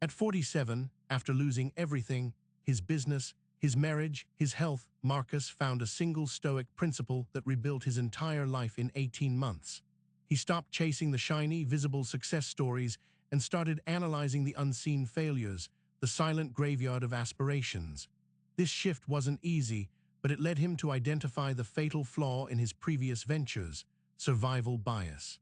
At 47, after losing everything, his business, his marriage, his health, Marcus found a single Stoic principle that rebuilt his entire life in 18 months. He stopped chasing the shiny, visible success stories and started analyzing the unseen failures, the silent graveyard of aspirations. This shift wasn't easy, but it led him to identify the fatal flaw in his previous ventures: survival bias.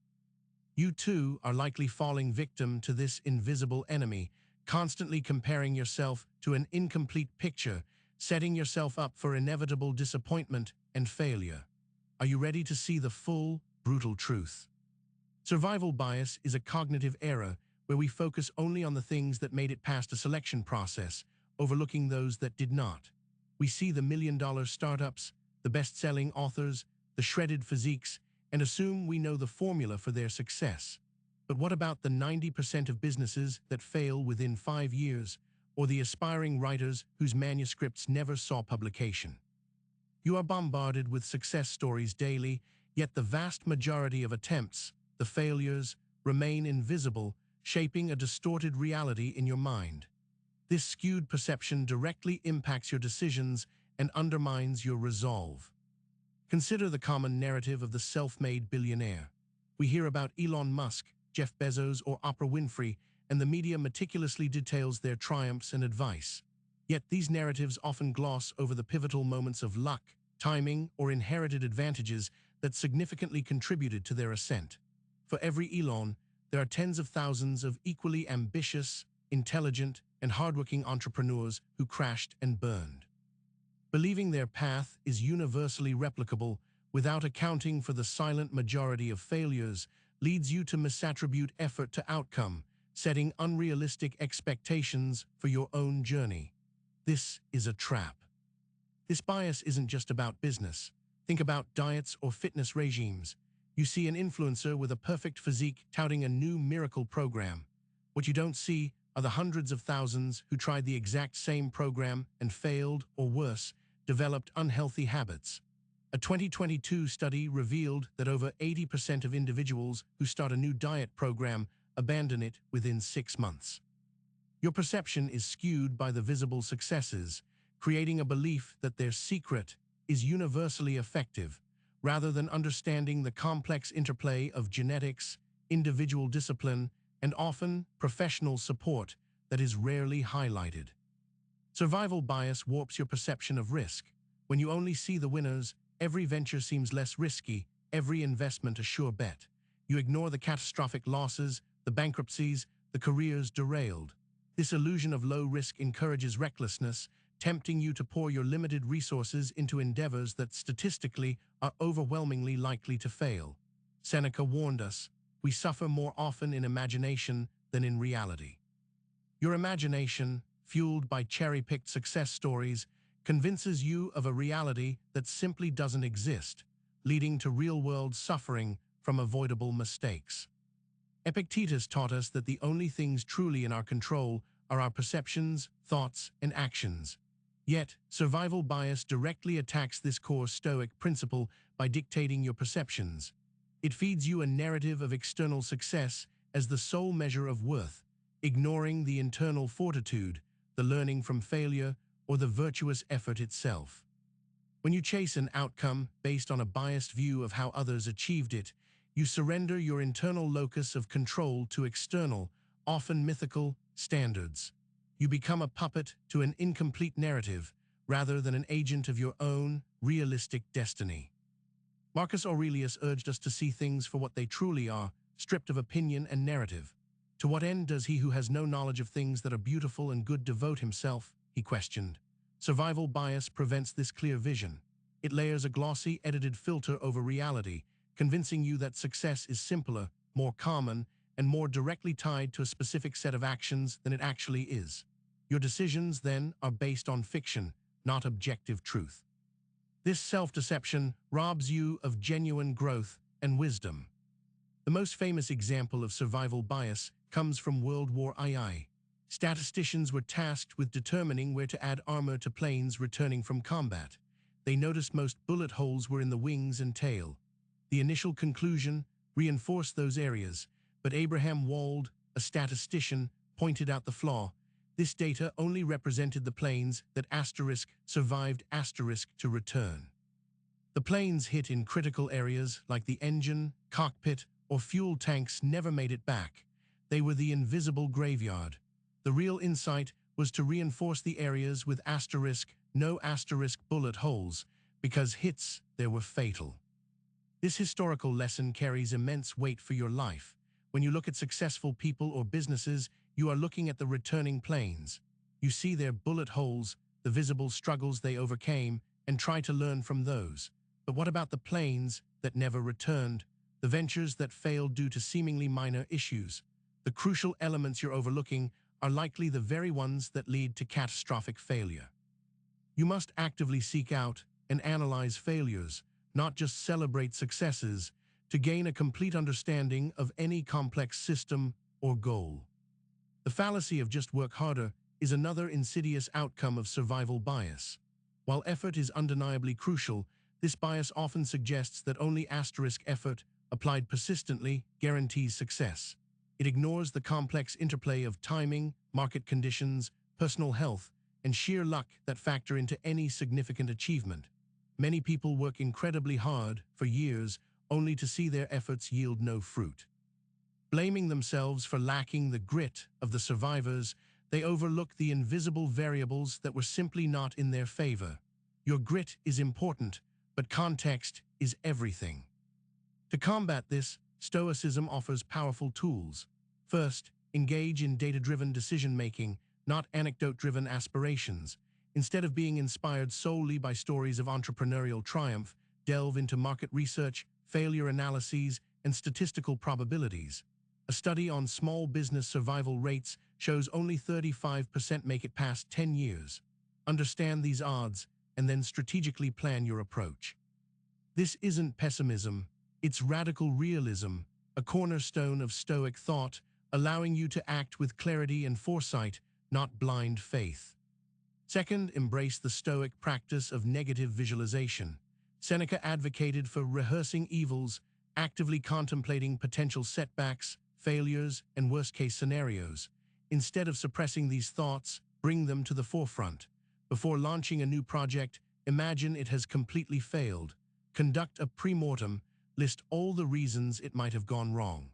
You too are likely falling victim to this invisible enemy, constantly comparing yourself to an incomplete picture, setting yourself up for inevitable disappointment and failure. Are you ready to see the full, brutal truth? Survival bias is a cognitive error where we focus only on the things that made it past a selection process, overlooking those that did not. We see the million-dollar startups, the best-selling authors, the shredded physiques, and assume we know the formula for their success. But what about the 90% of businesses that fail within 5 years, or the aspiring writers whose manuscripts never saw publication? You are bombarded with success stories daily, yet the vast majority of attempts, the failures, remain invisible, shaping a distorted reality in your mind. This skewed perception directly impacts your decisions and undermines your resolve. Consider the common narrative of the self-made billionaire. We hear about Elon Musk, Jeff Bezos, or Oprah Winfrey, and the media meticulously details their triumphs and advice. Yet these narratives often gloss over the pivotal moments of luck, timing, or inherited advantages that significantly contributed to their ascent. For every Elon, there are tens of thousands of equally ambitious, intelligent, and hardworking entrepreneurs who crashed and burned. Believing their path is universally replicable without accounting for the silent majority of failures leads you to misattribute effort to outcome, setting unrealistic expectations for your own journey. This is a trap. This bias isn't just about business. Think about diets or fitness regimes. You see an influencer with a perfect physique touting a new miracle program. What you don't see are the hundreds of thousands who tried the exact same program and failed, or worse, developed unhealthy habits. A 2022 study revealed that over 80% of individuals who start a new diet program abandon it within 6 months. Your perception is skewed by the visible successes, creating a belief that their secret is universally effective, rather than understanding the complex interplay of genetics, individual discipline, and often professional support that is rarely highlighted. Survival bias warps your perception of risk. When you only see the winners, every venture seems less risky, every investment a sure bet. You ignore the catastrophic losses, the bankruptcies, the careers derailed. This illusion of low risk encourages recklessness, tempting you to pour your limited resources into endeavors that statistically are overwhelmingly likely to fail. Seneca warned us, we suffer more often in imagination than in reality. Your imagination, fueled by cherry-picked success stories, convinces you of a reality that simply doesn't exist, leading to real-world suffering from avoidable mistakes. Epictetus taught us that the only things truly in our control are our perceptions, thoughts, and actions. Yet, survival bias directly attacks this core Stoic principle by dictating your perceptions. It feeds you a narrative of external success as the sole measure of worth, ignoring the internal fortitude, the learning from failure, or the virtuous effort itself. When you chase an outcome based on a biased view of how others achieved it, you surrender your internal locus of control to external, often mythical, standards. You become a puppet to an incomplete narrative, rather than an agent of your own, realistic destiny. Marcus Aurelius urged us to see things for what they truly are, stripped of opinion and narrative. To what end does he who has no knowledge of things that are beautiful and good devote himself? He questioned. Survival bias prevents this clear vision. It layers a glossy, edited filter over reality, convincing you that success is simpler, more common, and more directly tied to a specific set of actions than it actually is. Your decisions, then, are based on fiction, not objective truth. This self-deception robs you of genuine growth and wisdom. The most famous example of survival bias comes from World War II. Statisticians were tasked with determining where to add armor to planes returning from combat. They noticed most bullet holes were in the wings and tail. The initial conclusion reinforced those areas, but Abraham Wald, a statistician, pointed out the flaw. This data only represented the planes that survived to return. The planes hit in critical areas like the engine, cockpit, or fuel tanks never made it back. They were the invisible graveyard. The real insight was to reinforce the areas with no bullet holes, because hits there were fatal. This historical lesson carries immense weight for your life. When you look at successful people or businesses, you are looking at the returning planes. You see their bullet holes, the visible struggles they overcame, and try to learn from those. But what about the planes that never returned, the ventures that failed due to seemingly minor issues? The crucial elements you're overlooking are likely the very ones that lead to catastrophic failure. You must actively seek out and analyze failures, not just celebrate successes, to gain a complete understanding of any complex system or goal. The fallacy of just work harder is another insidious outcome of survival bias. While effort is undeniably crucial, this bias often suggests that only effort, applied persistently, guarantees success. It ignores the complex interplay of timing, market conditions, personal health, and sheer luck that factor into any significant achievement. Many people work incredibly hard for years only to see their efforts yield no fruit. Blaming themselves for lacking the grit of the survivors, they overlook the invisible variables that were simply not in their favor. Your grit is important, but context is everything. To combat this, Stoicism offers powerful tools. First, engage in data-driven decision-making, not anecdote-driven aspirations. Instead of being inspired solely by stories of entrepreneurial triumph, delve into market research, failure analyses, and statistical probabilities. A study on small business survival rates shows only 35% make it past 10 years. Understand these odds, and then strategically plan your approach. This isn't pessimism, it's radical realism, a cornerstone of Stoic thought, allowing you to act with clarity and foresight, not blind faith. Second, embrace the Stoic practice of negative visualization. Seneca advocated for rehearsing evils, actively contemplating potential setbacks, failures, and worst-case scenarios. Instead of suppressing these thoughts, bring them to the forefront. Before launching a new project, imagine it has completely failed. Conduct a pre-mortem, list all the reasons it might have gone wrong.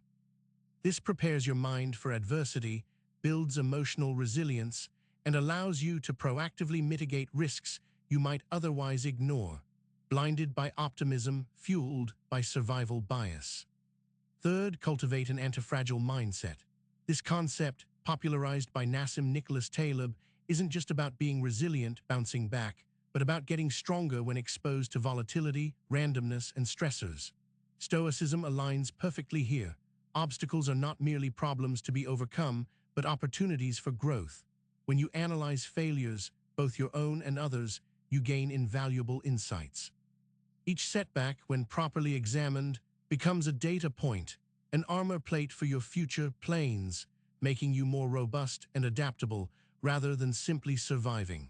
This prepares your mind for adversity, builds emotional resilience, and allows you to proactively mitigate risks you might otherwise ignore, blinded by optimism, fueled by survival bias. Third, cultivate an antifragile mindset. This concept, popularized by Nassim Nicholas Taleb, isn't just about being resilient, bouncing back, but about getting stronger when exposed to volatility, randomness, and stressors. Stoicism aligns perfectly here. Obstacles are not merely problems to be overcome, but opportunities for growth. When you analyze failures, both your own and others, you gain invaluable insights. Each setback, when properly examined, becomes a data point, an armor plate for your future planes, making you more robust and adaptable rather than simply surviving.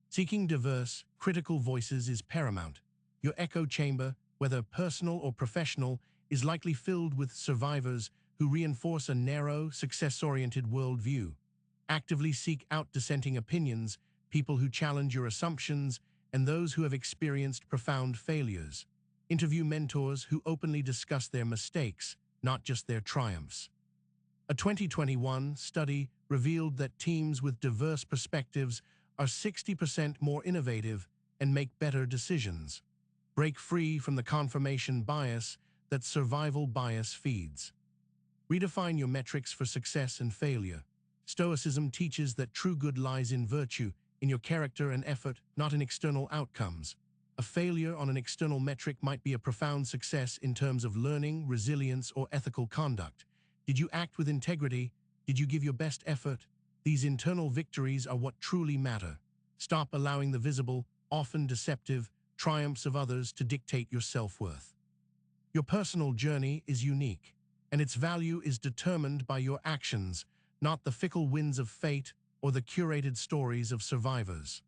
Seeking diverse, critical voices is paramount. Your echo chamber, whether personal or professional, is likely filled with survivors who reinforce a narrow, success-oriented worldview. Actively seek out dissenting opinions, people who challenge your assumptions, and those who have experienced profound failures. Interview mentors who openly discuss their mistakes, not just their triumphs. A 2021 study revealed that teams with diverse perspectives are 60% more innovative and make better decisions. Break free from the confirmation bias that survival bias feeds. Redefine your metrics for success and failure. Stoicism teaches that true good lies in virtue, in your character and effort, not in external outcomes. A failure on an external metric might be a profound success in terms of learning, resilience, or ethical conduct. Did you act with integrity? Did you give your best effort? These internal victories are what truly matter. Stop allowing the visible, often deceptive, triumphs of others to dictate your self-worth. Your personal journey is unique, and its value is determined by your actions, not the fickle winds of fate or the curated stories of survivors.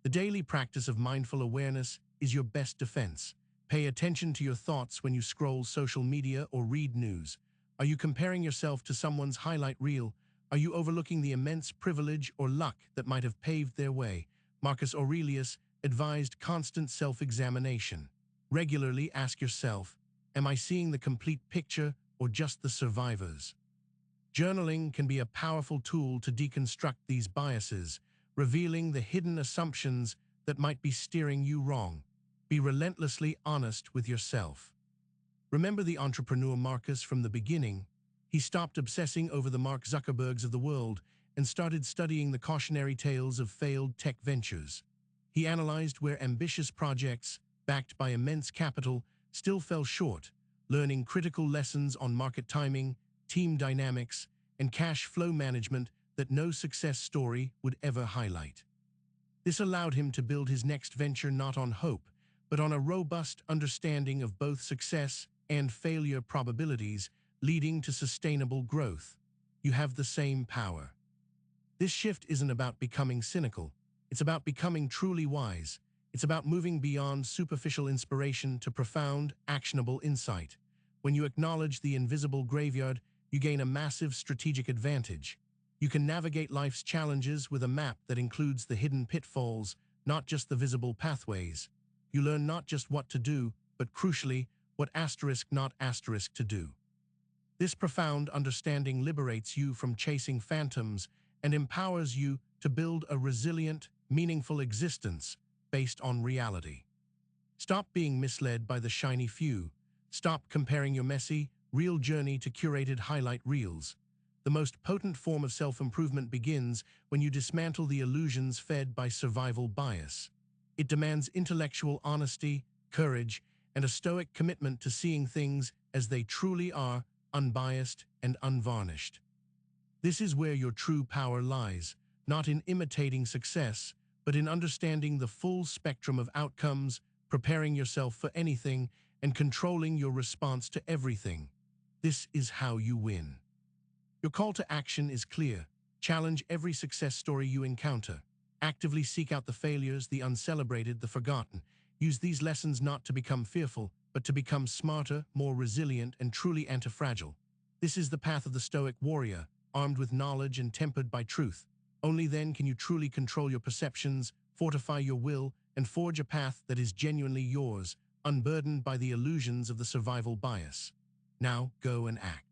The daily practice of mindful awareness is your best defense. Pay attention to your thoughts when you scroll social media or read news. Are you comparing yourself to someone's highlight reel, Are you overlooking the immense privilege or luck that might have paved their way? Marcus Aurelius advised constant self-examination. Regularly ask yourself, am I seeing the complete picture or just the survivors? Journaling can be a powerful tool to deconstruct these biases, revealing the hidden assumptions that might be steering you wrong. Be relentlessly honest with yourself. Remember the entrepreneur Marcus from the beginning. He stopped obsessing over the Mark Zuckerbergs of the world and started studying the cautionary tales of failed tech ventures. He analyzed where ambitious projects, backed by immense capital, still fell short, learning critical lessons on market timing, team dynamics, and cash flow management that no success story would ever highlight. This allowed him to build his next venture not on hope, but on a robust understanding of both success and failure probabilities, leading to sustainable growth. You have the same power. This shift isn't about becoming cynical. It's about becoming truly wise. It's about moving beyond superficial inspiration to profound, actionable insight. When you acknowledge the invisible graveyard, you gain a massive strategic advantage. You can navigate life's challenges with a map that includes the hidden pitfalls, not just the visible pathways. You learn not just what to do, but crucially, what not to do. This profound understanding liberates you from chasing phantoms and empowers you to build a resilient, meaningful existence based on reality. Stop being misled by the shiny few. Stop comparing your messy, real journey to curated highlight reels. The most potent form of self-improvement begins when you dismantle the illusions fed by survival bias. It demands intellectual honesty, courage, and a stoic commitment to seeing things as they truly are, unbiased and unvarnished. This is where your true power lies, not in imitating success, but in understanding the full spectrum of outcomes, preparing yourself for anything, and controlling your response to everything. This is how you win. Your call to action is clear. Challenge every success story you encounter. Actively seek out the failures, the uncelebrated, the forgotten. Use these lessons not to become fearful, but to become smarter, more resilient, and truly anti-fragile. This is the path of the Stoic warrior, armed with knowledge and tempered by truth. Only then can you truly control your perceptions, fortify your will, and forge a path that is genuinely yours, unburdened by the illusions of the survival bias. Now, go and act.